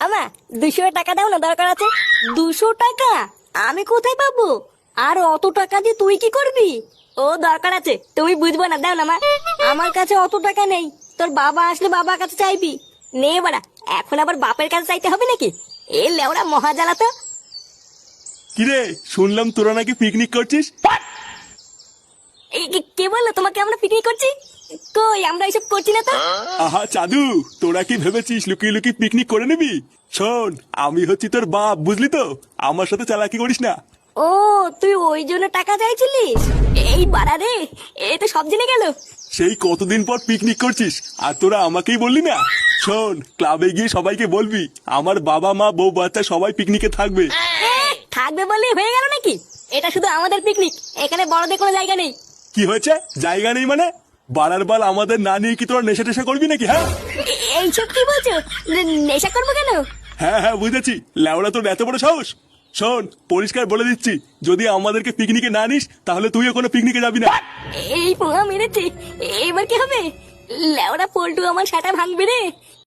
আমা 200 টাকা দাও না, দরকার আছে। 200 টাকা? আমি কোথায় পাবো? আর অত টাকা দিয়ে তুই কি করবি? ও দরকার আছে, তুমি বুঝবো না, দাও না মা। আমার কাছে অত টাকা নেই, তোর বাবা আসলে বাবার কাছে চাইবি। নে বাড়া, এখন আবার বাপের কাছে চাইতে হবে নাকি? এ লেওড়া মহাজালা তো। কিরে, শুনলাম তোরা নাকি পিকনিক করছিস? এই কে বললো তোমাকে আমরা পিকনিক করছি? কই, আমরা এসব করছি না তো। আহা চাঁদু, তোরা কি ভেবেছিস লুকিয়ে লুকিয়ে পিকনিক করে নিবি? শোন, আমি হচ্ছি তোর বাপ, বুঝলি তো? আমার সাথে চালাকি করিস না। ও, তুই ওই জন্য টাকা চাইছিলিস? এই বাড়া রে, এ তো সব জেনে গেল। সেই কতদিন পর পিকনিক করছিস আর তোরা আমাকেই বললি না? শোন, ক্লাবে গিয়ে সবাইকে বলবি আমার বাবা মা বউ বাচ্চা সবাই পিকনিকে থাকবে। থাকবে বললে হয়ে গেল নাকি? এটা শুধু আমাদের পিকনিক, এখানে বড়দের কোনো জায়গা নেই। কি হয়েছে? জায়গা নেই মানে? বাড়ার বাল আমাদের না নিয়ে কি তোরা নেশা টেশা করবি নাকি? হ্যাঁ এইসব কি বলছো? নেশা করবো কেন? হ্যাঁ হ্যাঁ বুঝেছি, লেওড়া তোর এত বড় সাহস। শোন, পরিষ্কার বলে দিচ্ছি, যদি আমাদেরকে পিকনিকে না নিস তাহলে তুইও কোনো পিকনিকে যাবি না। এই পোহা মেরেছে, এবার কি হবে? লেওড়া পল্টু আমার সাটা ভাঙবে রে।